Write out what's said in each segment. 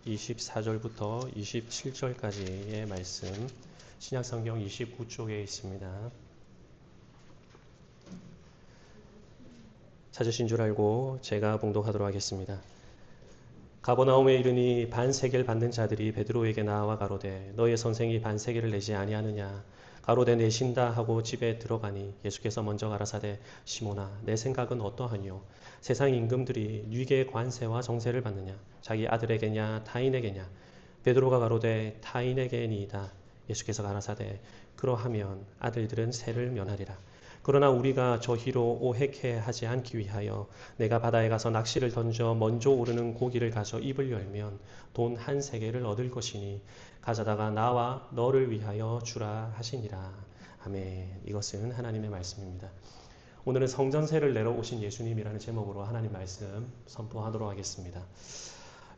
24절부터 27절까지의 말씀, 신약성경 29쪽에 있습니다. 찾으신 줄 알고 제가 봉독하도록 하겠습니다. 가버나움에 이르니 반세겔 받는 자들이 베드로에게 나와 가로되 너의 선생이 반세겔을 내지 아니하느냐. 가로되 내신다 하고 집에 들어가니 예수께서 먼저 가라사대 시몬아 내 생각은 어떠하뇨. 세상 임금들이 네게 관세와 정세를 받느냐. 자기 아들에게냐 타인에게냐. 베드로가 가로되 타인에게니이다. 예수께서 가라사대 그러하면 아들들은 세를 면하리라. 그러나 우리가 저희로 오해케 하지 않기 위하여 내가 바다에 가서 낚시를 던져 먼저 오르는 고기를 가져 입을 열면 돈 한 세겔을 얻을 것이니 가져다가 나와 너를 위하여 주라 하시니라. 아멘. 이것은 하나님의 말씀입니다. 오늘은 성전세를 내러 오신 예수님이라는 제목으로 하나님 말씀 선포하도록 하겠습니다.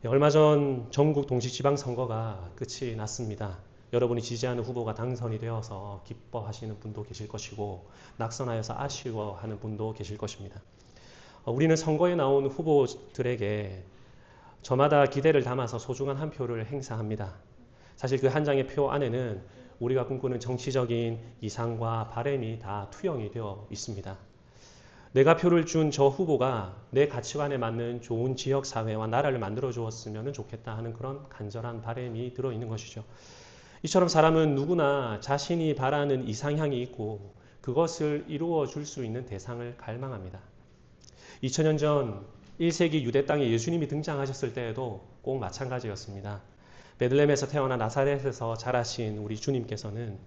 얼마 전 전국 동시지방선거가 끝이 났습니다. 여러분이 지지하는 후보가 당선이 되어서 기뻐하시는 분도 계실 것이고 낙선하여서 아쉬워하는 분도 계실 것입니다. 우리는 선거에 나온 후보들에게 저마다 기대를 담아서 소중한 한 표를 행사합니다. 사실 그 한 장의 표 안에는 우리가 꿈꾸는 정치적인 이상과 바람이 다 투영이 되어 있습니다. 내가 표를 준 저 후보가 내 가치관에 맞는 좋은 지역 사회와 나라를 만들어 주었으면 좋겠다 하는 그런 간절한 바람이 들어있는 것이죠. 이처럼 사람은 누구나 자신이 바라는 이상향이 있고 그것을 이루어 줄 수 있는 대상을 갈망합니다. 2000년 전 1세기 유대 땅에 예수님이 등장하셨을 때에도 꼭 마찬가지였습니다. 베들레헴에서 태어나 나사렛에서 자라신 우리 주님께서는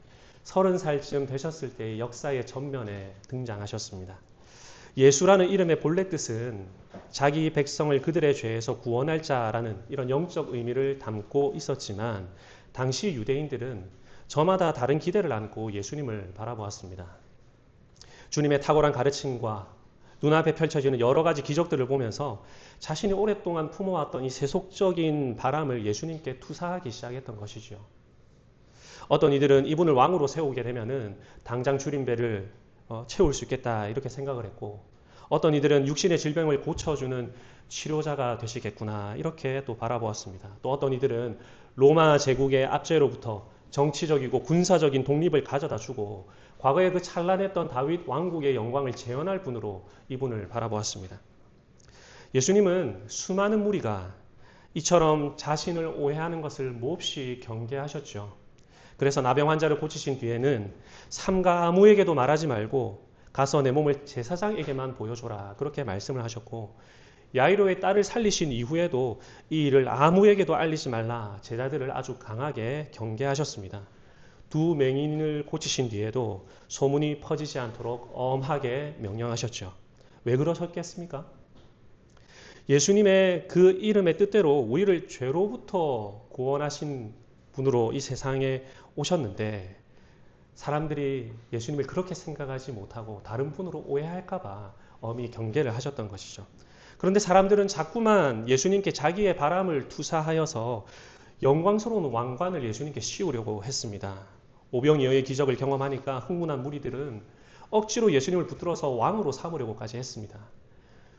30살쯤 되셨을 때 역사의 전면에 등장하셨습니다. 예수라는 이름의 본래 뜻은 자기 백성을 그들의 죄에서 구원할 자라는 이런 영적 의미를 담고 있었지만 당시 유대인들은 저마다 다른 기대를 안고 예수님을 바라보았습니다. 주님의 탁월한 가르침과 눈앞에 펼쳐지는 여러 가지 기적들을 보면서 자신이 오랫동안 품어왔던 이 세속적인 바람을 예수님께 투사하기 시작했던 것이죠. 어떤 이들은 이분을 왕으로 세우게 되면은 당장 줄임배를 채울 수 있겠다 이렇게 생각을 했고, 어떤 이들은 육신의 질병을 고쳐주는 치료자가 되시겠구나 이렇게 또 바라보았습니다. 또 어떤 이들은 로마 제국의 압제로부터 정치적이고 군사적인 독립을 가져다 주고 과거에 그 찬란했던 다윗 왕국의 영광을 재현할 분으로 이분을 바라보았습니다. 예수님은 수많은 무리가 이처럼 자신을 오해하는 것을 몹시 경계하셨죠. 그래서 나병 환자를 고치신 뒤에는 삼가 아무에게도 말하지 말고 가서 내 몸을 제사장에게만 보여줘라 그렇게 말씀을 하셨고, 야이로의 딸을 살리신 이후에도 이 일을 아무에게도 알리지 말라 제자들을 아주 강하게 경계하셨습니다. 두 맹인을 고치신 뒤에도 소문이 퍼지지 않도록 엄하게 명령하셨죠. 왜 그러셨겠습니까? 예수님의 그 이름의 뜻대로 우리를 죄로부터 구원하신 분으로 이 세상에 오셨는데 사람들이 예수님을 그렇게 생각하지 못하고 다른 분으로 오해할까 봐 엄히 경계를 하셨던 것이죠. 그런데 사람들은 자꾸만 예수님께 자기의 바람을 투사하여서 영광스러운 왕관을 예수님께 씌우려고 했습니다. 오병이어의 기적을 경험하니까 흥분한 무리들은 억지로 예수님을 붙들어서 왕으로 삼으려고까지 했습니다.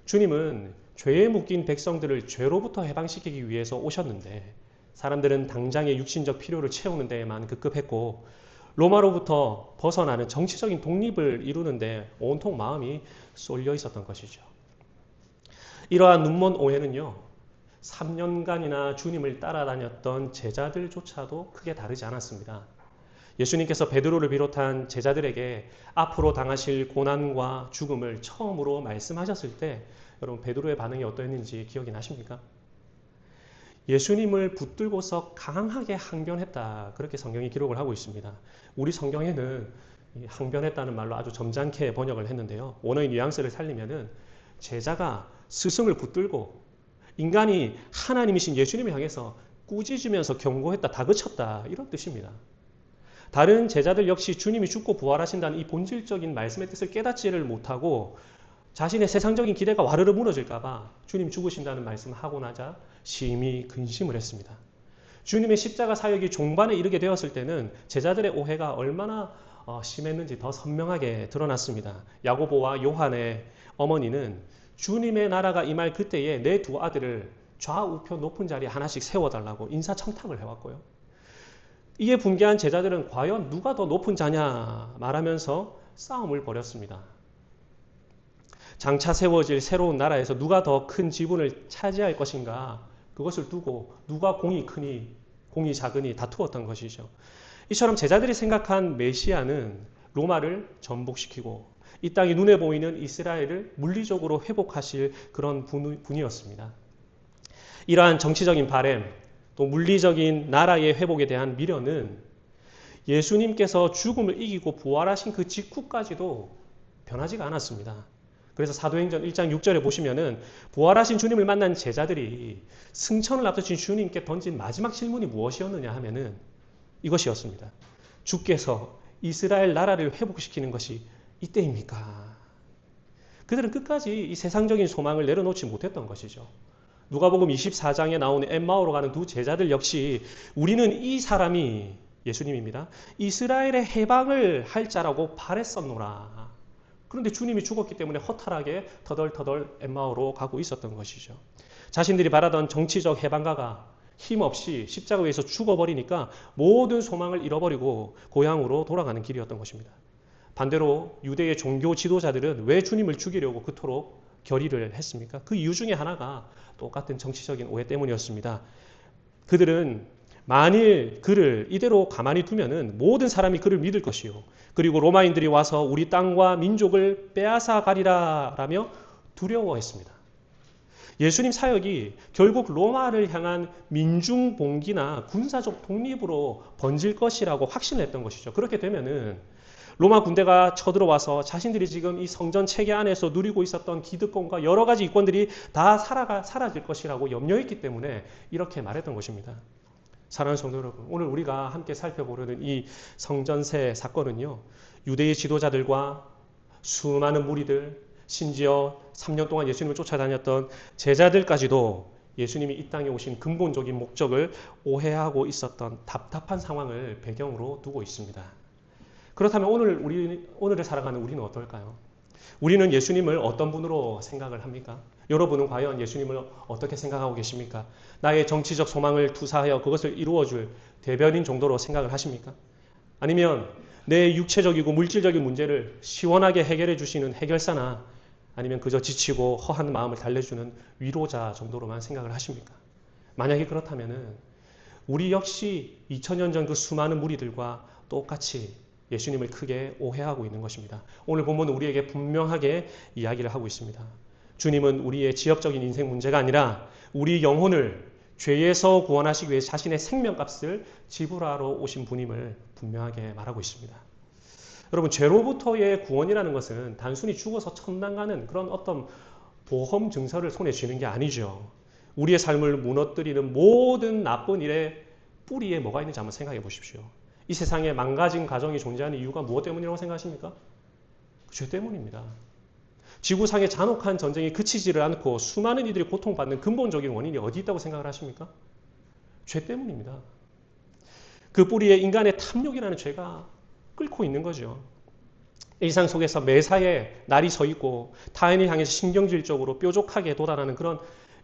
주님은 죄에 묶인 백성들을 죄로부터 해방시키기 위해서 오셨는데 사람들은 당장의 육신적 필요를 채우는 데에만 급급했고 로마로부터 벗어나는 정치적인 독립을 이루는 데 온통 마음이 쏠려 있었던 것이죠. 이러한 눈먼 오해는요, 3년간이나 주님을 따라다녔던 제자들조차도 크게 다르지 않았습니다. 예수님께서 베드로를 비롯한 제자들에게 앞으로 당하실 고난과 죽음을 처음으로 말씀하셨을 때 여러분 베드로의 반응이 어떠했는지 기억이 나십니까? 예수님을 붙들고서 강하게 항변했다 그렇게 성경이 기록을 하고 있습니다. 우리 성경에는 항변했다는 말로 아주 점잖게 번역을 했는데요. 원어의 뉘앙스를 살리면은 제자가 스승을 붙들고 인간이 하나님이신 예수님을 향해서 꾸짖으면서 경고했다, 다그쳤다 이런 뜻입니다. 다른 제자들 역시 주님이 죽고 부활하신다는 이 본질적인 말씀의 뜻을 깨닫지를 못하고 자신의 세상적인 기대가 와르르 무너질까 봐 주님 죽으신다는 말씀을 하고 나자 심히 근심을 했습니다. 주님의 십자가 사역이 종반에 이르게 되었을 때는 제자들의 오해가 얼마나 심했는지 더 선명하게 드러났습니다. 야고보와 요한의 어머니는 주님의 나라가 임할 그때에 내 두 아들을 좌우표 높은 자리에 하나씩 세워달라고 인사청탁을 해왔고요. 이에 분개한 제자들은 과연 누가 더 높은 자냐 말하면서 싸움을 벌였습니다. 장차 세워질 새로운 나라에서 누가 더 큰 지분을 차지할 것인가, 그것을 두고 누가 공이 크니 공이 작으니 다투었던 것이죠. 이처럼 제자들이 생각한 메시아는 로마를 전복시키고 이 땅이 눈에 보이는 이스라엘을 물리적으로 회복하실 그런 분이었습니다. 이러한 정치적인 바램, 또 물리적인 나라의 회복에 대한 미련은 예수님께서 죽음을 이기고 부활하신 그 직후까지도 변하지가 않았습니다. 그래서 사도행전 1장 6절에 보시면은 부활하신 주님을 만난 제자들이 승천을 앞두신 주님께 던진 마지막 질문이 무엇이었느냐 하면은 이것이었습니다. 주께서 이스라엘 나라를 회복시키는 것이 이때입니까? 그들은 끝까지 이 세상적인 소망을 내려놓지 못했던 것이죠. 누가복음 24장에 나오는 엠마오로 가는 두 제자들 역시 우리는 이 사람이, 예수님입니다, 이스라엘의 해방을 할 자라고 바랬었노라. 그런데 주님이 죽었기 때문에 허탈하게 터덜터덜 엠마오로 가고 있었던 것이죠. 자신들이 바라던 정치적 해방가가 힘없이 십자가 위에서 죽어버리니까 모든 소망을 잃어버리고 고향으로 돌아가는 길이었던 것입니다. 반대로 유대의 종교 지도자들은 왜 주님을 죽이려고 그토록 결의를 했습니까? 그 이유 중에 하나가 똑같은 정치적인 오해 때문이었습니다. 그들은 만일 그를 이대로 가만히 두면은 모든 사람이 그를 믿을 것이요, 그리고 로마인들이 와서 우리 땅과 민족을 빼앗아 가리라 라며 두려워했습니다. 예수님 사역이 결국 로마를 향한 민중봉기나 군사적 독립으로 번질 것이라고 확신했던 것이죠. 그렇게 되면은 로마 군대가 쳐들어와서 자신들이 지금 이 성전 체계 안에서 누리고 있었던 기득권과 여러 가지 이권들이 다 사라질 것이라고 염려했기 때문에 이렇게 말했던 것입니다. 사랑하는 성도 여러분, 오늘 우리가 함께 살펴보려는 이 성전세 사건은요, 유대의 지도자들과 수많은 무리들, 심지어 3년 동안 예수님을 쫓아다녔던 제자들까지도 예수님이 이 땅에 오신 근본적인 목적을 오해하고 있었던 답답한 상황을 배경으로 두고 있습니다. 그렇다면 오늘을 살아가는 우리는 어떨까요? 우리는 예수님을 어떤 분으로 생각을 합니까? 여러분은 과연 예수님을 어떻게 생각하고 계십니까? 나의 정치적 소망을 투사하여 그것을 이루어줄 대변인 정도로 생각을 하십니까? 아니면 내 육체적이고 물질적인 문제를 시원하게 해결해 주시는 해결사나, 아니면 그저 지치고 허한 마음을 달래주는 위로자 정도로만 생각을 하십니까? 만약에 그렇다면 우리 역시 2000년 전 그 수많은 무리들과 똑같이 예수님을 크게 오해하고 있는 것입니다. 오늘 본문은 우리에게 분명하게 이야기를 하고 있습니다. 주님은 우리의 지역적인 인생 문제가 아니라 우리 영혼을 죄에서 구원하시기 위해 자신의 생명값을 지불하러 오신 분임을 분명하게 말하고 있습니다. 여러분, 죄로부터의 구원이라는 것은 단순히 죽어서 천당 가는 그런 어떤 보험 증서를 손에 쥐는 게 아니죠. 우리의 삶을 무너뜨리는 모든 나쁜 일의 뿌리에 뭐가 있는지 한번 생각해 보십시오. 이 세상에 망가진 가정이 존재하는 이유가 무엇 때문이라고 생각하십니까? 죄 때문입니다. 지구상의 잔혹한 전쟁이 그치지를 않고 수많은 이들이 고통받는 근본적인 원인이 어디 있다고 생각을 하십니까? 죄 때문입니다. 그 뿌리에 인간의 탐욕이라는 죄가 끓고 있는 거죠. 일상 속에서 매사에 날이 서 있고 타인을 향해서 신경질적으로 뾰족하게 도달하는 그런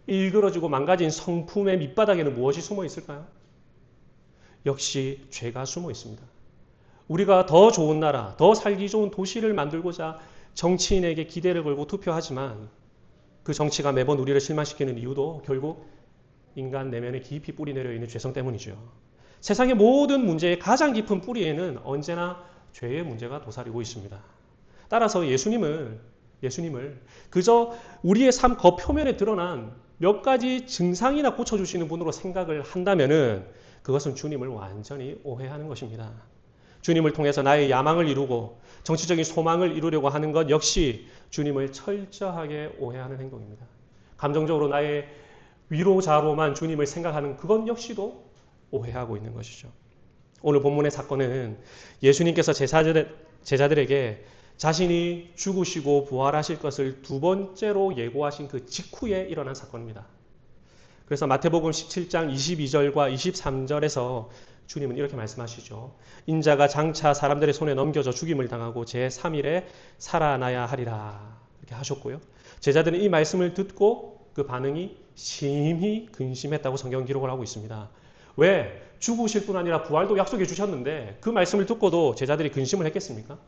일그러지고 망가진 성품의 밑바닥에는 무엇이 숨어 있을까요? 역시 죄가 숨어 있습니다. 우리가 더 좋은 나라, 더 살기 좋은 도시를 만들고자 정치인에게 기대를 걸고 투표하지만 그 정치가 매번 우리를 실망시키는 이유도 결국 인간 내면에 깊이 뿌리 내려 있는 죄성 때문이죠. 세상의 모든 문제의 가장 깊은 뿌리에는 언제나 죄의 문제가 도사리고 있습니다. 따라서 예수님을 그저 우리의 삶 겉표면에 드러난 몇 가지 증상이나 고쳐주시는 분으로 생각을 한다면은 그것은 주님을 완전히 오해하는 것입니다. 주님을 통해서 나의 야망을 이루고 정치적인 소망을 이루려고 하는 것 역시 주님을 철저하게 오해하는 행동입니다. 감정적으로 나의 위로자로만 주님을 생각하는 그것 역시도 오해하고 있는 것이죠. 오늘 본문의 사건은 예수님께서 제자들에게 자신이 죽으시고 부활하실 것을 두 번째로 예고하신 그 직후에 일어난 사건입니다. 그래서 마태복음 17장 22절과 23절에서 주님은 이렇게 말씀하시죠. 인자가 장차 사람들의 손에 넘겨져 죽임을 당하고 제3일에 살아나야 하리라. 이렇게 하셨고요. 제자들은 이 말씀을 듣고 그 반응이 심히 근심했다고 성경 기록을 하고 있습니다. 왜? 죽으실 뿐 아니라 부활도 약속해 주셨는데 그 말씀을 듣고도 제자들이 근심을 했겠습니까?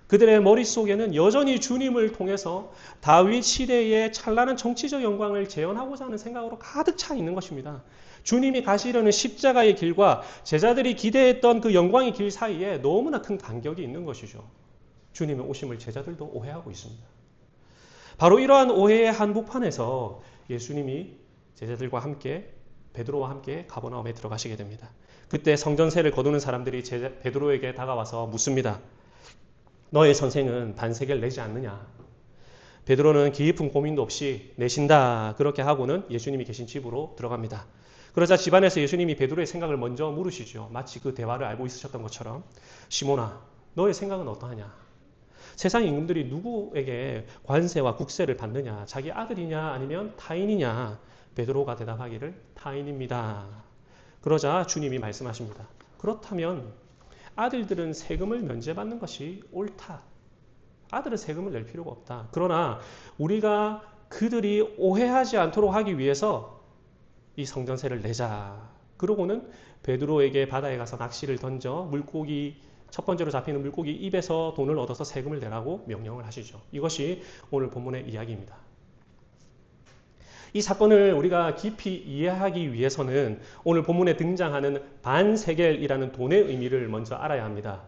그들의 머릿속에는 여전히 주님을 통해서 다윗 시대의 찬란한 정치적 영광을 재현하고자 하는 생각으로 가득 차 있는 것입니다. 주님이 가시려는 십자가의 길과 제자들이 기대했던 그 영광의 길 사이에 너무나 큰 간격이 있는 것이죠. 주님의 오심을 제자들도 오해하고 있습니다. 바로 이러한 오해의 한복판에서 예수님이 제자들과 함께 베드로와 함께 가버나움에 들어가시게 됩니다. 그때 성전세를 거두는 사람들이 베드로에게 다가와서 묻습니다. 너의 선생은 반세겔 내지 않느냐? 베드로는 깊은 고민도 없이 내신다 그렇게 하고는 예수님이 계신 집으로 들어갑니다. 그러자 집안에서 예수님이 베드로의 생각을 먼저 물으시죠. 마치 그 대화를 알고 있으셨던 것처럼. 시몬아, 너의 생각은 어떠하냐? 세상 임금들이 누구에게 관세와 국세를 받느냐? 자기 아들이냐 아니면 타인이냐? 베드로가 대답하기를 타인입니다. 그러자 주님이 말씀하십니다. 그렇다면 아들들은 세금을 면제받는 것이 옳다. 아들은 세금을 낼 필요가 없다. 그러나 우리가 그들이 오해하지 않도록 하기 위해서 이 성전세를 내자. 그러고는 베드로에게 바다에 가서 낚시를 던져 물고기 첫 번째로 잡히는 물고기 입에서 돈을 얻어서 세금을 내라고 명령을 하시죠. 이것이 오늘 본문의 이야기입니다. 이 사건을 우리가 깊이 이해하기 위해서는 오늘 본문에 등장하는 반세겔이라는 돈의 의미를 먼저 알아야 합니다.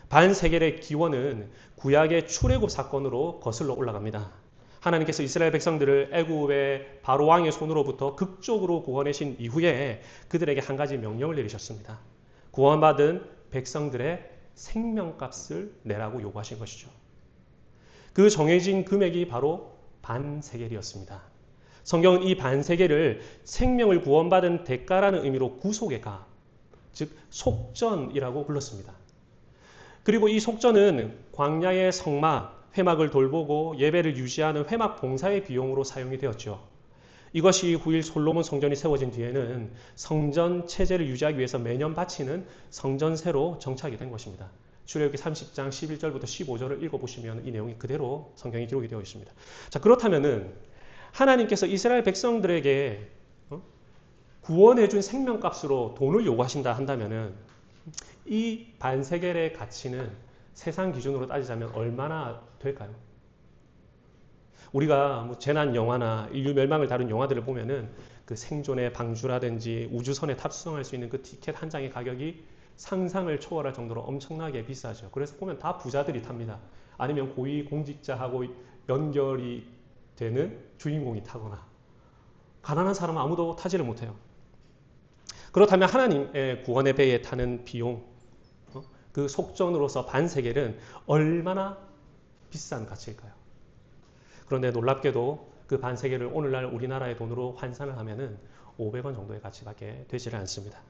반세겔의 기원은 구약의 출애굽 사건으로 거슬러 올라갑니다. 하나님께서 이스라엘 백성들을 애굽의 바로 왕의 손으로부터 극적으로 구원하신 이후에 그들에게 한 가지 명령을 내리셨습니다. 구원받은 백성들의 생명값을 내라고 요구하신 것이죠. 그 정해진 금액이 바로 반세겔이었습니다. 성경은 이 반세겔을 생명을 구원받은 대가라는 의미로 구속의 값, 즉 속전이라고 불렀습니다. 그리고 이 속전은 광야의 성막, 회막을 돌보고 예배를 유지하는 회막 봉사의 비용으로 사용이 되었죠. 이것이 후일 솔로몬 성전이 세워진 뒤에는 성전 체제를 유지하기 위해서 매년 바치는 성전세로 정착이 된 것입니다. 출애굽기 30장 11절부터 15절을 읽어보시면 이 내용이 그대로 성경에 기록이 되어 있습니다. 자, 그렇다면은 하나님께서 이스라엘 백성들에게 구원해준 생명값으로 돈을 요구하신다 한다면은 이 반세겔의 가치는 세상 기준으로 따지자면 얼마나 될까요? 우리가 재난 영화나 인류 멸망을 다룬 영화들을 보면은 그 생존의 방주라든지 우주선에 탑승할 수 있는 그 티켓 한 장의 가격이 상상을 초월할 정도로 엄청나게 비싸죠. 그래서 보면 다 부자들이 탑니다. 아니면 고위 공직자하고 연결이 되는 주인공이 타거나 가난한 사람은 아무도 타지를 못해요. 그렇다면 하나님의 구원의 배에 타는 비용, 그 속전으로서 반세겔은 얼마나 비싼 가치일까요? 그런데 놀랍게도 그 반세겔을 오늘날 우리나라의 돈으로 환산을 하면은 500원 정도의 가치밖에 되지를 않습니다.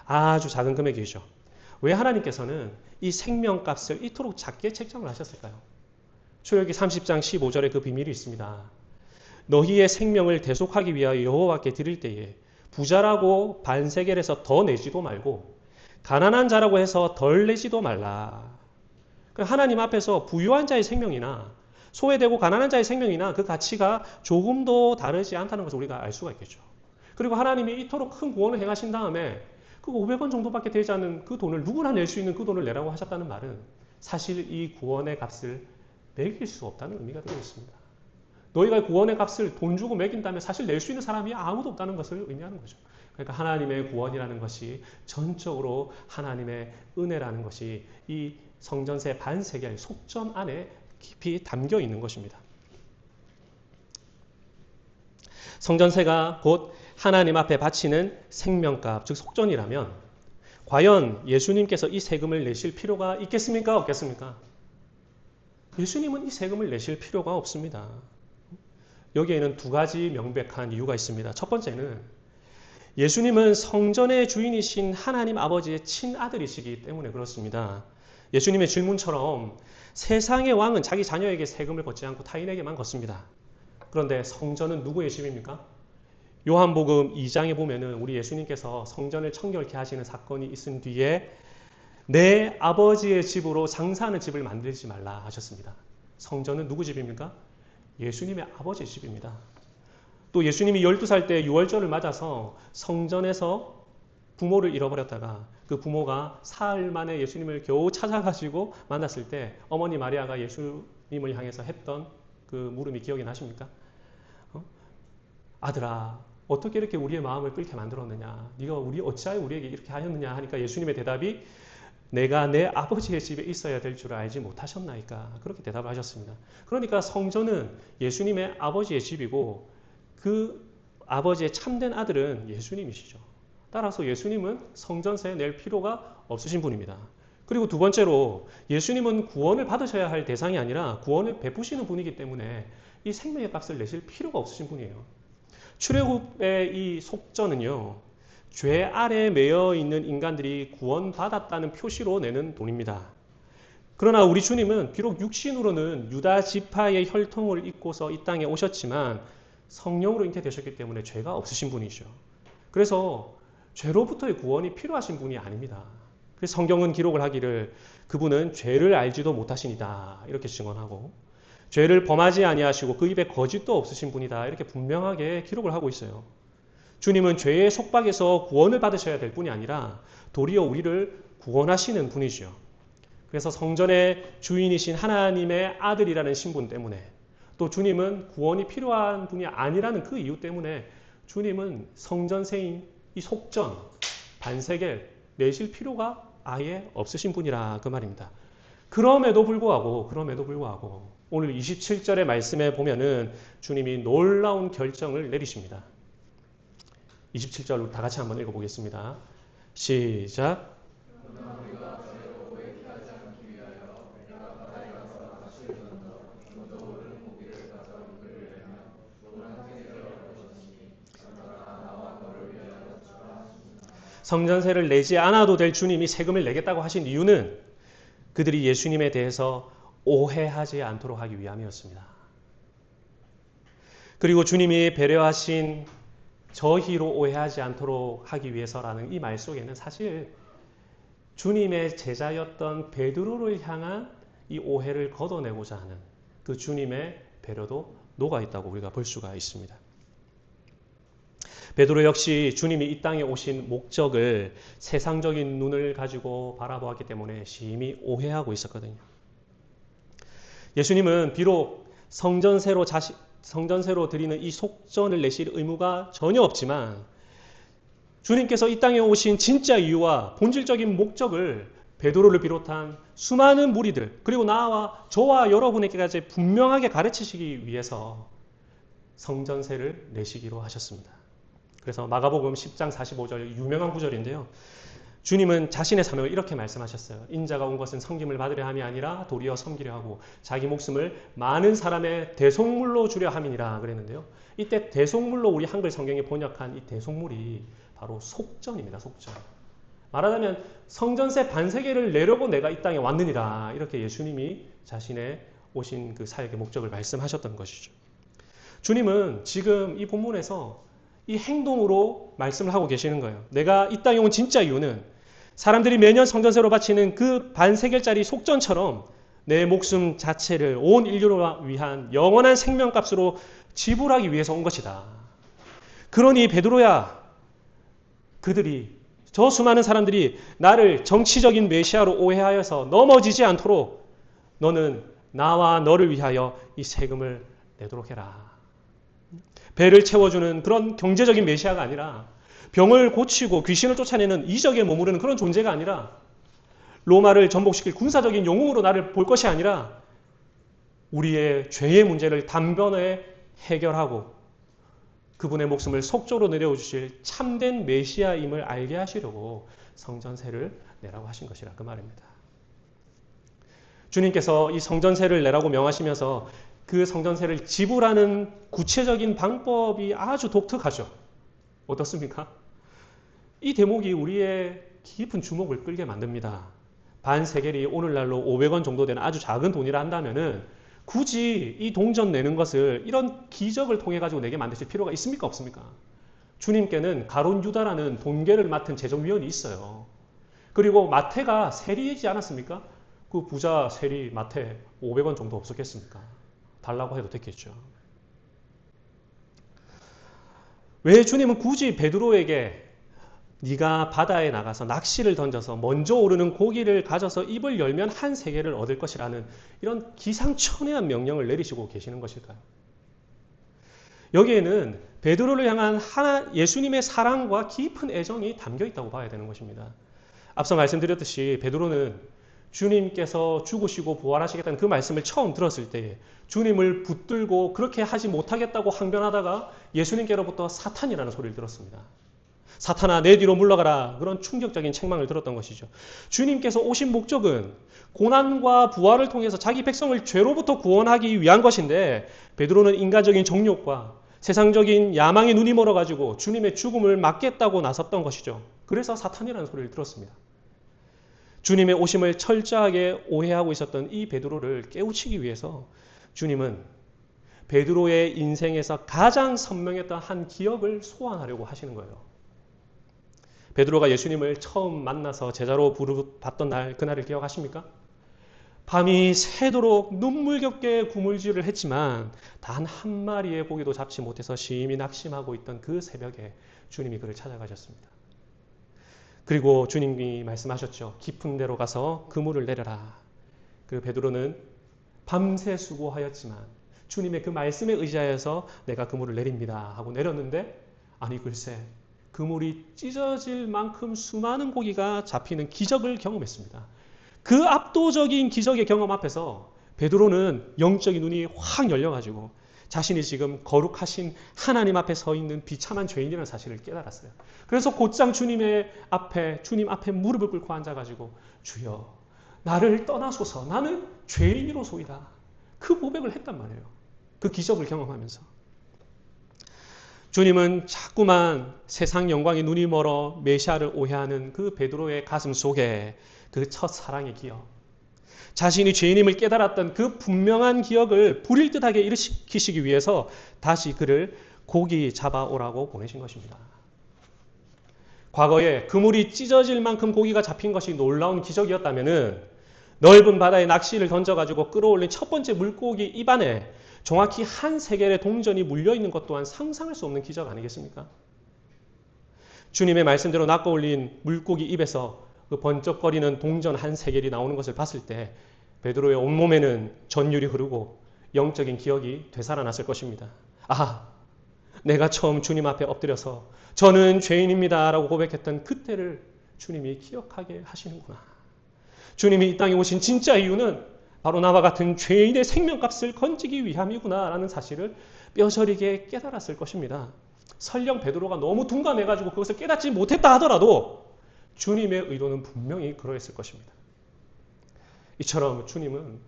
아주 작은 금액이죠. 왜 하나님께서는 이 생명값을 이토록 작게 책정을 하셨을까요? 출애굽기 30장 15절에 그 비밀이 있습니다. 너희의 생명을 대속하기 위하여 여호와께 드릴 때에 부자라고 반세겔에서 더 내지도 말고 가난한 자라고 해서 덜 내지도 말라. 하나님 앞에서 부유한 자의 생명이나 소외되고 가난한 자의 생명이나 그 가치가 조금도 다르지 않다는 것을 우리가 알 수가 있겠죠. 그리고 하나님이 이토록 큰 구원을 행하신 다음에 그 500원 정도밖에 되지 않는 그 돈을 누구나 낼 수 있는 그 돈을 내라고 하셨다는 말은 사실 이 구원의 값을 매길 수 없다는 의미가 되어 있습니다. 너희가 구원의 값을 돈 주고 매긴다면 사실 낼 수 있는 사람이 아무도 없다는 것을 의미하는 거죠. 그러니까 하나님의 구원이라는 것이 전적으로 하나님의 은혜라는 것이 이 성전세 반세겔 속전 안에 깊이 담겨 있는 것입니다. 성전세가 곧 하나님 앞에 바치는 생명값, 즉 속전이라면 과연 예수님께서 이 세금을 내실 필요가 있겠습니까? 없겠습니까? 예수님은 이 세금을 내실 필요가 없습니다. 여기에는 두 가지 명백한 이유가 있습니다. 첫 번째는 예수님은 성전의 주인이신 하나님 아버지의 친아들이시기 때문에 그렇습니다. 예수님의 질문처럼 세상의 왕은 자기 자녀에게 세금을 걷지 않고 타인에게만 걷습니다. 그런데 성전은 누구의 집입니까? 요한복음 2장에 보면은 우리 예수님께서 성전을 청결케 하시는 사건이 있은 뒤에 내 아버지의 집으로 장사하는 집을 만들지 말라 하셨습니다. 성전은 누구 집입니까? 예수님의 아버지의 집입니다. 또 예수님이 12살 때 유월절을 맞아서 성전에서 부모를 잃어버렸다가 그 부모가 사흘 만에 예수님을 겨우 찾아가지고 만났을 때 어머니 마리아가 예수님을 향해서 했던 그 물음이 기억이 나십니까? 아들아, 어떻게 이렇게 우리의 마음을 끓게 만들었느냐? 네가 어찌하여 우리에게 이렇게 하였느냐? 하니까 예수님의 대답이 내가 내 아버지의 집에 있어야 될 줄 알지 못하셨나이까? 그렇게 대답을 하셨습니다. 그러니까 성전은 예수님의 아버지의 집이고 그 아버지의 참된 아들은 예수님이시죠. 따라서 예수님은 성전세에 낼 필요가 없으신 분입니다. 그리고 두 번째로 예수님은 구원을 받으셔야 할 대상이 아니라 구원을 베푸시는 분이기 때문에 이 생명의 값을 내실 필요가 없으신 분이에요. 출애굽의 이 속전은요, 죄 아래 매여 있는 인간들이 구원받았다는 표시로 내는 돈입니다. 그러나 우리 주님은 비록 육신으로는 유다 지파의 혈통을 입고서 이 땅에 오셨지만 성령으로 잉태되셨기 때문에 죄가 없으신 분이죠. 그래서 죄로부터의 구원이 필요하신 분이 아닙니다. 그래서 성경은 기록을 하기를 그분은 죄를 알지도 못하시니다 이렇게 증언하고 죄를 범하지 아니하시고 그 입에 거짓도 없으신 분이다 이렇게 분명하게 기록을 하고 있어요. 주님은 죄의 속박에서 구원을 받으셔야 될 뿐이 아니라 도리어 우리를 구원하시는 분이죠. 그래서 성전의 주인이신 하나님의 아들이라는 신분 때문에 또 주님은 구원이 필요한 분이 아니라는 그 이유 때문에 주님은 성전세인 이 속전, 반세겔 내실 필요가 아예 없으신 분이라 그 말입니다. 그럼에도 불구하고 오늘 27절의 말씀에 보면은 주님이 놀라운 결정을 내리십니다. 27절 다 같이 한번 읽어보겠습니다. 시작. 성전세를 내지 않아도 될 주님이 세금을 내겠다고 하신 이유는 그들이 예수님에 대해서 오해하지 않도록 하기 위함이었습니다. 그리고 주님이 배려하신 저희로 오해하지 않도록 하기 위해서라는 이 말 속에는 사실 주님의 제자였던 베드로를 향한 이 오해를 걷어내고자 하는 그 주님의 배려도 녹아 있다고 우리가 볼 수가 있습니다. 베드로 역시 주님이 이 땅에 오신 목적을 세상적인 눈을 가지고 바라보았기 때문에 심히 오해하고 있었거든요. 예수님은 비록 성전세로 드리는 이 속전을 내실 의무가 전혀 없지만 주님께서 이 땅에 오신 진짜 이유와 본질적인 목적을 베드로를 비롯한 수많은 무리들 그리고 저와 여러분에게까지 분명하게 가르치시기 위해서 성전세를 내시기로 하셨습니다. 그래서 마가복음 10장 45절 유명한 구절인데요. 주님은 자신의 사명을 이렇게 말씀하셨어요. 인자가 온 것은 섬김을 받으려 함이 아니라 도리어 섬기려 하고 자기 목숨을 많은 사람의 대속물로 주려 함이니라 그랬는데요. 이때 대속물로 우리 한글 성경에 번역한 이 대속물이 바로 속전입니다. 속전. 말하자면 성전세 반세겔을 내려고 내가 이 땅에 왔느니라 이렇게 예수님이 자신의 오신 그 사역의 목적을 말씀하셨던 것이죠. 주님은 지금 이 본문에서 이 행동으로 말씀을 하고 계시는 거예요. 내가 이 땅에 온 진짜 이유는 사람들이 매년 성전세로 바치는 그 반세겔짜리 속전처럼 내 목숨 자체를 온 인류를 위한 영원한 생명값으로 지불하기 위해서 온 것이다. 그러니 베드로야, 저 수많은 사람들이 나를 정치적인 메시아로 오해하여서 넘어지지 않도록 너는 나와 너를 위하여 이 세금을 내도록 해라. 배를 채워주는 그런 경제적인 메시아가 아니라 병을 고치고 귀신을 쫓아내는 이적에 머무르는 그런 존재가 아니라 로마를 전복시킬 군사적인 영웅으로 나를 볼 것이 아니라 우리의 죄의 문제를 단번에 해결하고 그분의 목숨을 속죄로 내려주실 참된 메시아임을 알게 하시려고 성전세를 내라고 하신 것이라 그 말입니다. 주님께서 이 성전세를 내라고 명하시면서 그 성전세를 지불하는 구체적인 방법이 아주 독특하죠. 어떻습니까? 이 대목이 우리의 깊은 주목을 끌게 만듭니다. 반세겔이 오늘날로 500원 정도 되는 아주 작은 돈이라 한다면은 굳이 이 동전 내는 것을 이런 기적을 통해 가지고 내게 만드실 필요가 있습니까? 없습니까? 주님께는 가룟 유다라는 돈계를 맡은 재정위원이 있어요. 그리고 마태가 세리이지 않았습니까? 그 부자 세리 마태 500원 정도 없었겠습니까? 달라고 해도 됐겠죠. 왜 주님은 굳이 베드로에게 네가 바다에 나가서 낚시를 던져서 먼저 오르는 고기를 가져서 입을 열면 한 세계를 얻을 것이라는 이런 기상천외한 명령을 내리시고 계시는 것일까요? 여기에는 베드로를 향한 예수님의 사랑과 깊은 애정이 담겨 있다고 봐야 되는 것입니다. 앞서 말씀드렸듯이 베드로는 주님께서 죽으시고 부활하시겠다는 그 말씀을 처음 들었을 때 주님을 붙들고 그렇게 하지 못하겠다고 항변하다가 예수님께로부터 사탄이라는 소리를 들었습니다. 사탄아 내 뒤로 물러가라. 그런 충격적인 책망을 들었던 것이죠. 주님께서 오신 목적은 고난과 부활을 통해서 자기 백성을 죄로부터 구원하기 위한 것인데 베드로는 인간적인 정욕과 세상적인 야망의 눈이 멀어가지고 주님의 죽음을 막겠다고 나섰던 것이죠. 그래서 사탄이라는 소리를 들었습니다. 주님의 오심을 철저하게 오해하고 있었던 이 베드로를 깨우치기 위해서 주님은 베드로의 인생에서 가장 선명했던 한 기억을 소환하려고 하시는 거예요. 베드로가 예수님을 처음 만나서 제자로 부르받던 날, 그날을 기억하십니까? 밤이 새도록 눈물겹게 구물질을 했지만 단 한 마리의 고기도 잡지 못해서 심히 낙심하고 있던 그 새벽에 주님이 그를 찾아가셨습니다. 그리고 주님이 말씀하셨죠. 깊은 데로 가서 그물을 내려라. 그 베드로는 밤새 수고하였지만 주님의 그 말씀에 의지하여서 내가 그물을 내립니다 하고 내렸는데 아니 글쎄 그물이 찢어질 만큼 수많은 고기가 잡히는 기적을 경험했습니다. 그 압도적인 기적의 경험 앞에서 베드로는 영적인 눈이 확 열려가지고 자신이 지금 거룩하신 하나님 앞에 서 있는 비참한 죄인이라는 사실을 깨달았어요. 그래서 곧장 주님 앞에 무릎을 꿇고 앉아가지고 주여 나를 떠나소서 나는 죄인이로소이다. 그 고백을 했단 말이에요. 그 기적을 경험하면서. 주님은 자꾸만 세상 영광에 눈이 멀어 메시아를 오해하는 그 베드로의 가슴 속에 그 첫사랑의 기억, 자신이 죄인임을 깨달았던 그 분명한 기억을 불일 듯하게 일으키시기 위해서 다시 그를 고기 잡아오라고 보내신 것입니다. 과거에 그물이 찢어질 만큼 고기가 잡힌 것이 놀라운 기적이었다면 넓은 바다에 낚시를 던져가지고 끌어올린 첫 번째 물고기 입안에 정확히 한 세겔의 동전이 물려있는 것 또한 상상할 수 없는 기적 아니겠습니까? 주님의 말씀대로 낚아올린 물고기 입에서 그 번쩍거리는 동전 한 세겔이 나오는 것을 봤을 때 베드로의 온몸에는 전율이 흐르고 영적인 기억이 되살아났을 것입니다. 아, 내가 처음 주님 앞에 엎드려서 저는 죄인입니다 라고 고백했던 그때를 주님이 기억하게 하시는구나. 주님이 이 땅에 오신 진짜 이유는 바로 나와 같은 죄인의 생명값을 건지기 위함이구나 라는 사실을 뼈저리게 깨달았을 것입니다. 설령 베드로가 너무 둔감해가지고 그것을 깨닫지 못했다 하더라도 주님의 의도는 분명히 그러했을 것입니다. 이처럼 주님은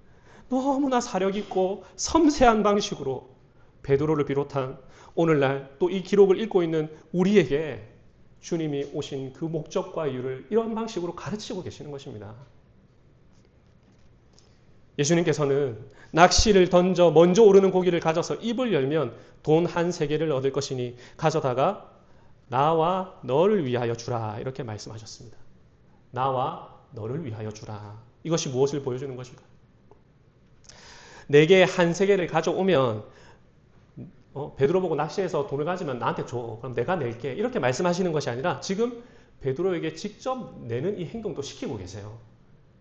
너무나 사려깊고 섬세한 방식으로 베드로를 비롯한 오늘날 또 이 기록을 읽고 있는 우리에게 주님이 오신 그 목적과 이유를 이런 방식으로 가르치고 계시는 것입니다. 예수님께서는 낚시를 던져 먼저 오르는 고기를 가져서 입을 열면 돈 한 세겔을 얻을 것이니 가져다가 나와 너를 위하여 주라 이렇게 말씀하셨습니다. 나와 너를 위하여 주라. 이것이 무엇을 보여주는 것일까요? 내게 한 세겔을 가져오면 베드로 보고 낚시해서 돈을 가지면 나한테 줘. 그럼 내가 낼게. 이렇게 말씀하시는 것이 아니라 지금 베드로에게 직접 내는 이 행동도 시키고 계세요.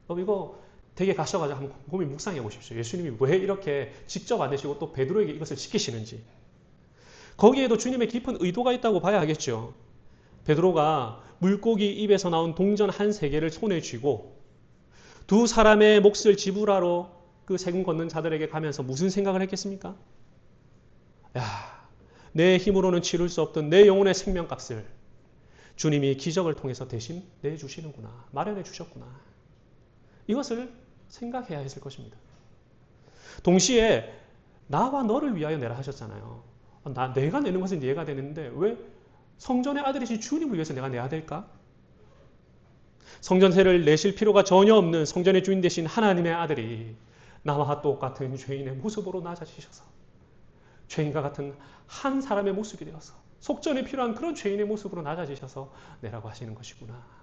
이거 댁에 가셔가지고 한번 곰곰이 묵상해 보십시오. 예수님이 왜 이렇게 직접 안 내시고 또 베드로에게 이것을 시키시는지. 거기에도 주님의 깊은 의도가 있다고 봐야 하겠죠. 베드로가 물고기 입에서 나온 동전 한 세겔을 손에 쥐고 두 사람의 몫을 지불하러 그 세금 걷는 자들에게 가면서 무슨 생각을 했겠습니까? 야, 내 힘으로는 치룰 수 없던 내 영혼의 생명값을 주님이 기적을 통해서 대신 내주시는구나. 마련해 주셨구나. 이것을 생각해야 했을 것입니다. 동시에 나와 너를 위하여 내라 하셨잖아요. 내가 내는 것은 이해가 되는데 왜 성전의 아들이신 주님을 위해서 내가 내야 될까? 성전세를 내실 필요가 전혀 없는 성전의 주인 되신 하나님의 아들이 나와 똑같은 죄인의 모습으로 낮아지셔서 죄인과 같은 한 사람의 모습이 되어서 속전에 필요한 그런 죄인의 모습으로 낮아지셔서 내라고 하시는 것이구나.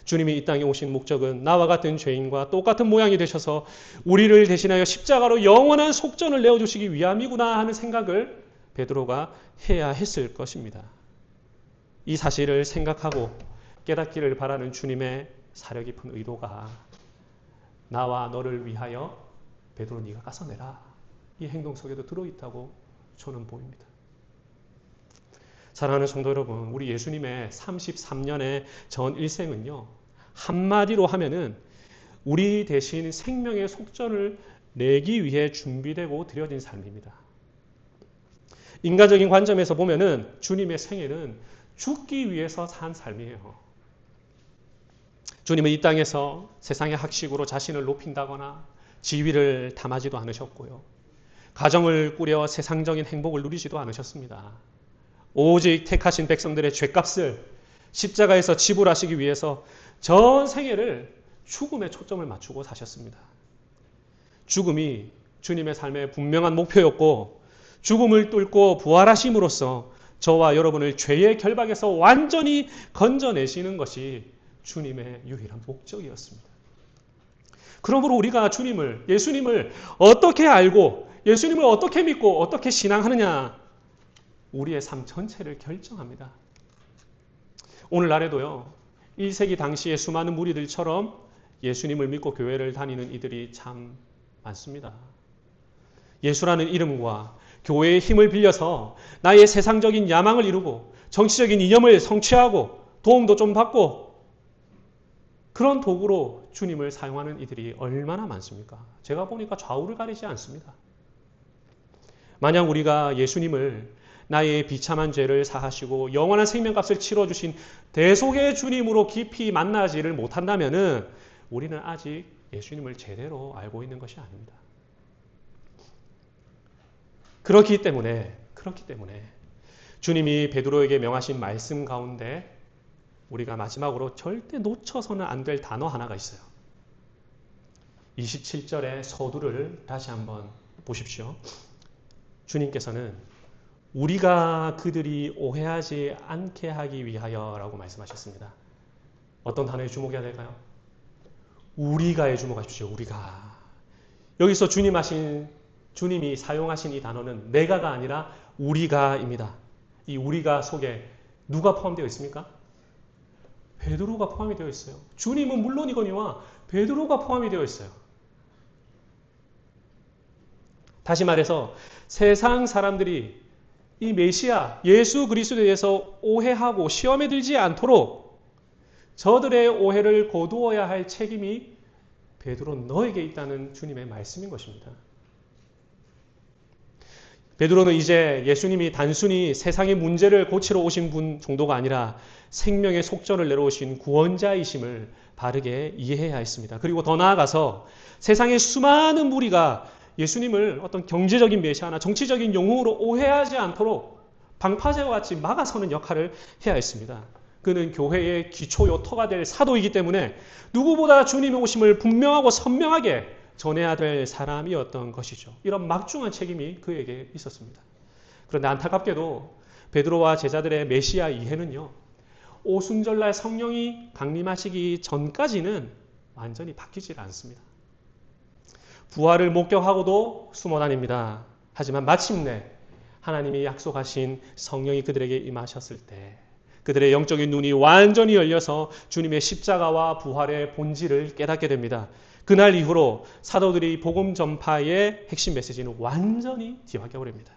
주님이 이 땅에 오신 목적은 나와 같은 죄인과 똑같은 모양이 되셔서 우리를 대신하여 십자가로 영원한 속전을 내어주시기 위함이구나 하는 생각을 베드로가 해야 했을 것입니다. 이 사실을 생각하고 깨닫기를 바라는 주님의 사려 깊은 의도가 나와 너를 위하여 베드로 네가 가서 내라, 이 행동 속에도 들어있다고 저는 보입니다. 사랑하는 성도 여러분, 우리 예수님의 33년의 전 일생은요, 한마디로 하면은 우리 대신 생명의 속전을 내기 위해 준비되고 드려진 삶입니다. 인간적인 관점에서 보면은 주님의 생애는 죽기 위해서 산 삶이에요. 주님은 이 땅에서 세상의 학식으로 자신을 높인다거나 지위를 탐하지도 않으셨고요. 가정을 꾸려 세상적인 행복을 누리지도 않으셨습니다. 오직 택하신 백성들의 죄값을 십자가에서 지불하시기 위해서 전 생애를 죽음에 초점을 맞추고 사셨습니다. 죽음이 주님의 삶의 분명한 목표였고 죽음을 뚫고 부활하심으로써 저와 여러분을 죄의 결박에서 완전히 건져내시는 것이 주님의 유일한 목적이었습니다. 그러므로 우리가 예수님을 어떻게 알고 예수님을 어떻게 믿고 어떻게 신앙하느냐, 우리의 삶 전체를 결정합니다. 오늘날에도요, 1세기 당시의 수많은 무리들처럼 예수님을 믿고 교회를 다니는 이들이 참 많습니다. 예수라는 이름과 교회의 힘을 빌려서 나의 세상적인 야망을 이루고 정치적인 이념을 성취하고 도움도 좀 받고 그런 도구로 주님을 사용하는 이들이 얼마나 많습니까? 제가 보니까 좌우를 가리지 않습니다. 만약 우리가 예수님을 나의 비참한 죄를 사하시고 영원한 생명값을 치러주신 대속의 주님으로 깊이 만나지를 못한다면 우리는 아직 예수님을 제대로 알고 있는 것이 아닙니다. 그렇기 때문에 주님이 베드로에게 명하신 말씀 가운데 우리가 마지막으로 절대 놓쳐서는 안 될 단어 하나가 있어요. 27절의 서두를 다시 한번 보십시오. 주님께서는 우리가 그들이 오해하지 않게 하기 위하여 라고 말씀하셨습니다. 어떤 단어에 주목해야 될까요? 우리가에 주목하십시오. 우리가. 여기서 주님이 사용하신 이 단어는 내가가 아니라 우리가입니다. 이 우리가 속에 누가 포함되어 있습니까? 베드로가 포함이 되어 있어요. 주님은 물론이거니와 베드로가 포함이 되어 있어요. 다시 말해서 세상 사람들이 이 메시아 예수 그리스도에 대해서 오해하고 시험에 들지 않도록 저들의 오해를 거두어야 할 책임이 베드로 너에게 있다는 주님의 말씀인 것입니다. 베드로는 이제 예수님이 단순히 세상의 문제를 고치러 오신 분 정도가 아니라 생명의 속전을 내려오신 구원자이심을 바르게 이해해야 했습니다. 그리고 더 나아가서 세상의 수많은 무리가 예수님을 어떤 경제적인 메시아나 정치적인 영웅으로 오해하지 않도록 방파제와 같이 막아서는 역할을 해야 했습니다. 그는 교회의 기초요 터가 될 사도이기 때문에 누구보다 주님의 오심을 분명하고 선명하게 전해야 될 사람이었던 것이죠. 이런 막중한 책임이 그에게 있었습니다. 그런데 안타깝게도 베드로와 제자들의 메시아 이해는요, 오순절날 성령이 강림하시기 전까지는 완전히 바뀌질 않습니다. 부활을 목격하고도 숨어 다닙니다. 하지만 마침내 하나님이 약속하신 성령이 그들에게 임하셨을 때 그들의 영적인 눈이 완전히 열려서 주님의 십자가와 부활의 본질을 깨닫게 됩니다. 그날 이후로 사도들이 복음 전파의 핵심 메시지는 완전히 뒤바뀌어 버립니다.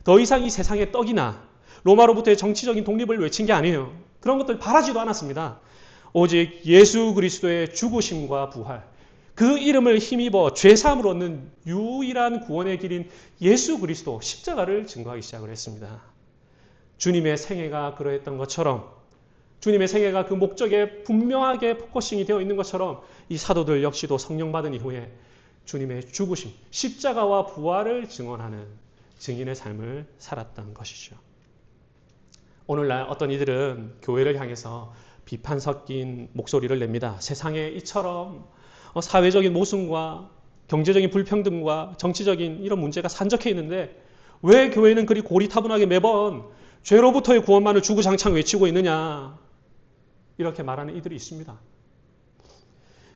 더 이상 이 세상의 떡이나 로마로부터의 정치적인 독립을 외친 게 아니에요. 그런 것들 바라지도 않았습니다. 오직 예수 그리스도의 죽으심과 부활, 그 이름을 힘입어 죄사함을 얻는 유일한 구원의 길인 예수 그리스도 십자가를 증거하기 시작을 했습니다. 주님의 생애가 그러했던 것처럼, 주님의 생애가 그 목적에 분명하게 포커싱이 되어 있는 것처럼 이 사도들 역시도 성령 받은 이후에 주님의 죽으심, 십자가와 부활을 증언하는 증인의 삶을 살았던 것이죠. 오늘날 어떤 이들은 교회를 향해서 비판 섞인 목소리를 냅니다. 세상에 이처럼 사회적인 모순과 경제적인 불평등과 정치적인 이런 문제가 산적해 있는데 왜 교회는 그리 고리타분하게 매번 죄로부터의 구원만을 주구장창 외치고 있느냐, 이렇게 말하는 이들이 있습니다.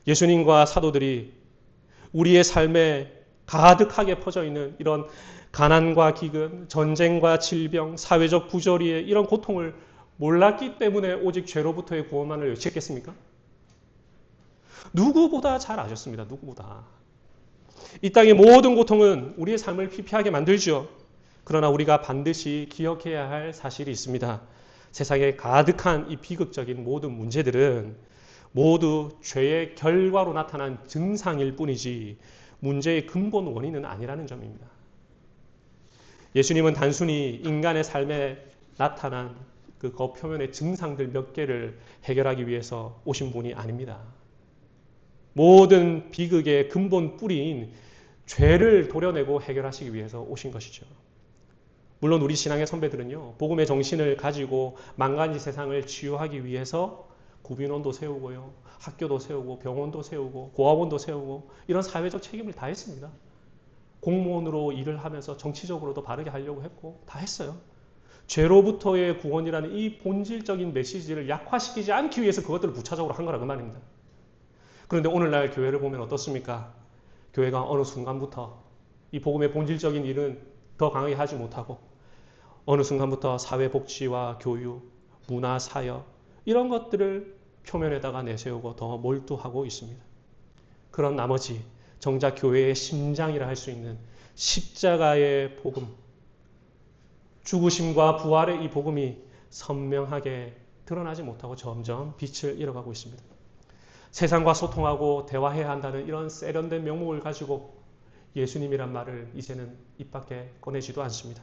예수님과 사도들이 우리의 삶에 가득하게 퍼져 있는 이런 가난과 기근, 전쟁과 질병, 사회적 부조리의 이런 고통을 몰랐기 때문에 오직 죄로부터의 구원만을 요청했겠습니까? 누구보다 잘 아셨습니다. 누구보다. 이 땅의 모든 고통은 우리의 삶을 피폐하게 만들죠. 그러나 우리가 반드시 기억해야 할 사실이 있습니다. 세상에 가득한 이 비극적인 모든 문제들은 모두 죄의 결과로 나타난 증상일 뿐이지 문제의 근본 원인은 아니라는 점입니다. 예수님은 단순히 인간의 삶에 나타난 그 겉표면의 증상들 몇 개를 해결하기 위해서 오신 분이 아닙니다. 모든 비극의 근본 뿌리인 죄를 도려내고 해결하시기 위해서 오신 것이죠. 물론 우리 신앙의 선배들은요, 복음의 정신을 가지고 망가진 세상을 치유하기 위해서 구빈원도 세우고요, 학교도 세우고, 병원도 세우고, 고아원도 세우고, 이런 사회적 책임을 다 했습니다. 공무원으로 일을 하면서 정치적으로도 바르게 하려고 했고, 다 했어요. 죄로부터의 구원이라는 이 본질적인 메시지를 약화시키지 않기 위해서 그것들을 부차적으로 한 거라 그 말입니다. 그런데 오늘날 교회를 보면 어떻습니까? 교회가 어느 순간부터 이 복음의 본질적인 일은 더 강하게 하지 못하고 어느 순간부터 사회복지와 교육, 문화, 사역 이런 것들을 표면에다가 내세우고 더 몰두하고 있습니다. 그런 나머지 정작 교회의 심장이라 할 수 있는 십자가의 복음, 죽으심과 부활의 이 복음이 선명하게 드러나지 못하고 점점 빛을 잃어가고 있습니다. 세상과 소통하고 대화해야 한다는 이런 세련된 명목을 가지고 예수님이란 말을 이제는 입 밖에 꺼내지도 않습니다.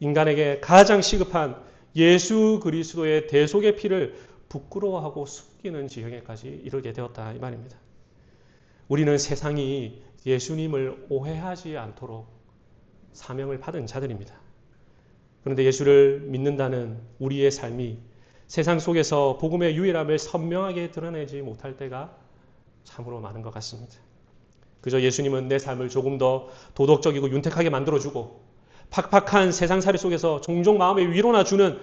인간에게 가장 시급한 예수 그리스도의 대속의 피를 부끄러워하고 숨기는 지경에까지 이르게 되었다 이 말입니다. 우리는 세상이 예수님을 오해하지 않도록 사명을 받은 자들입니다. 그런데 예수를 믿는다는 우리의 삶이 세상 속에서 복음의 유일함을 선명하게 드러내지 못할 때가 참으로 많은 것 같습니다. 그저 예수님은 내 삶을 조금 더 도덕적이고 윤택하게 만들어주고 팍팍한 세상살이 속에서 종종 마음의 위로나 주는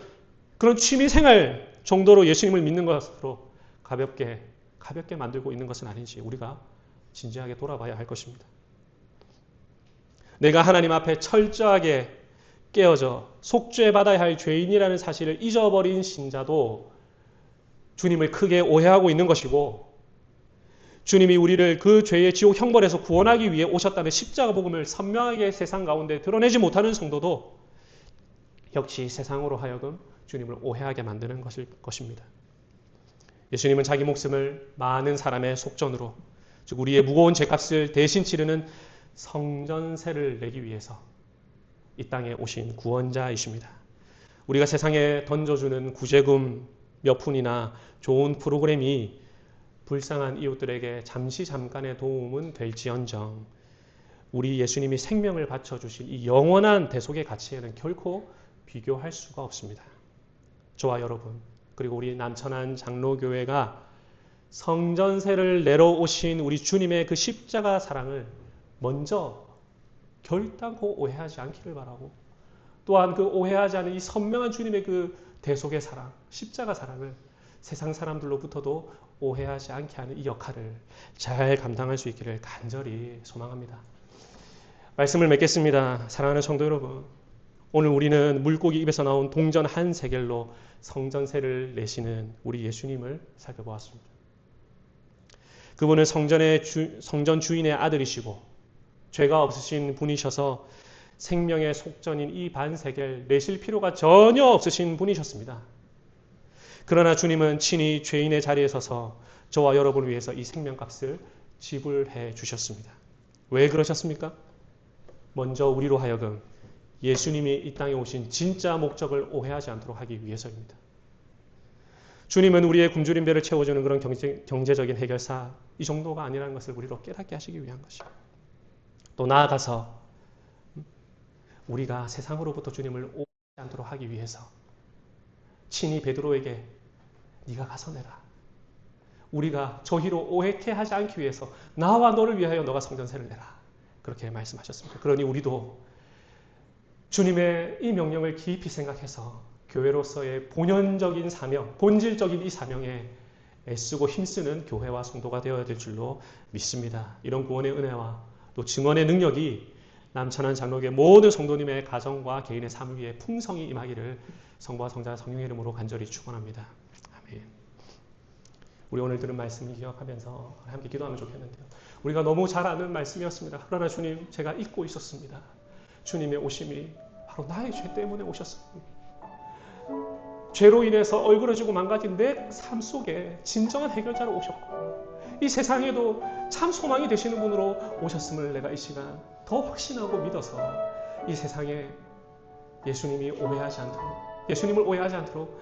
그런 취미생활 정도로 예수님을 믿는 것으로 가볍게 만들고 있는 것은 아닌지 우리가 진지하게 돌아봐야 할 것입니다. 내가 하나님 앞에 철저하게 깨어져 속죄받아야 할 죄인이라는 사실을 잊어버린 신자도 주님을 크게 오해하고 있는 것이고 주님이 우리를 그 죄의 지옥 형벌에서 구원하기 위해 오셨다는 십자가 복음을 선명하게 세상 가운데 드러내지 못하는 성도도 역시 세상으로 하여금 주님을 오해하게 만드는 것일 것입니다. 예수님은 자기 목숨을 많은 사람의 속전으로 즉 우리의 무거운 죄값을 대신 치르는 성전세를 내기 위해서 이 땅에 오신 구원자이십니다. 우리가 세상에 던져주는 구제금 몇 푼이나 좋은 프로그램이 불쌍한 이웃들에게 잠깐의 도움은 될지언정 우리 예수님이 생명을 바쳐주신 이 영원한 대속의 가치에는 결코 비교할 수가 없습니다. 저와 여러분 그리고 우리 남천안 장로교회가 성전세를 내러 오신 우리 주님의 그 십자가 사랑을 먼저 결단코 오해하지 않기를 바라고 또한 그 오해하지 않은 이 선명한 주님의 그 대속의 사랑, 십자가 사랑을 세상 사람들로부터도 오해하지 않게 하는 이 역할을 잘 감당할 수 있기를 간절히 소망합니다. 말씀을 맺겠습니다. 사랑하는 성도 여러분, 오늘 우리는 물고기 입에서 나온 동전 한 세겔로 성전세를 내시는 우리 예수님을 살펴보았습니다. 그분은 성전 주인의 아들이시고 죄가 없으신 분이셔서 생명의 속전인 이 반세겔 내실 필요가 전혀 없으신 분이셨습니다. 그러나 주님은 친히 죄인의 자리에 서서 저와 여러분을 위해서 이 생명값을 지불해 주셨습니다. 왜 그러셨습니까? 먼저 우리로 하여금 예수님이 이 땅에 오신 진짜 목적을 오해하지 않도록 하기 위해서입니다. 주님은 우리의 굶주린 배를 채워주는 그런 경제적인 해결사 이 정도가 아니라는 것을 우리로 깨닫게 하시기 위한 것이고 또 나아가서 우리가 세상으로부터 주님을 오해하지 않도록 하기 위해서 친히 베드로에게 네가 가서 내라. 우리가 저희로 오해케 하지 않기 위해서 나와 너를 위하여 너가 성전세를 내라. 그렇게 말씀하셨습니다. 그러니 우리도 주님의 이 명령을 깊이 생각해서 교회로서의 본연적인 사명, 본질적인 이 사명에 애쓰고 힘쓰는 교회와 성도가 되어야 될 줄로 믿습니다. 이런 구원의 은혜와 또 증언의 능력이 남천한 장로교회 모든 성도님의 가정과 개인의 삶 위에 풍성이 임하기를 성부와 성자와 성령의 이름으로 간절히 축원합니다. 아멘. 우리 오늘 들은 말씀 기억하면서 함께 기도하면 좋겠는데요. 우리가 너무 잘 아는 말씀이었습니다. 그러나 주님, 제가 잊고 있었습니다. 주님의 오심이 바로 나의 죄 때문에 오셨습니다. 죄로 인해서 얼그러지고 망가진 내 삶 속에 진정한 해결자로 오셨고 이 세상에도 참 소망이 되시는 분으로 오셨음을 내가 이 시간 더 확신하고 믿어서 이 세상에 예수님을 오해하지 않도록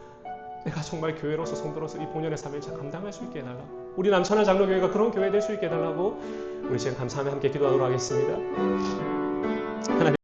내가 정말 교회로서 성도로서 이 본연의 삶을 잘 감당할 수 있게 해달라고, 우리 남천한 장로교회가 그런 교회 될 수 있게 해달라고 우리 지금 감사하며 함께 기도하도록 하겠습니다. 하나님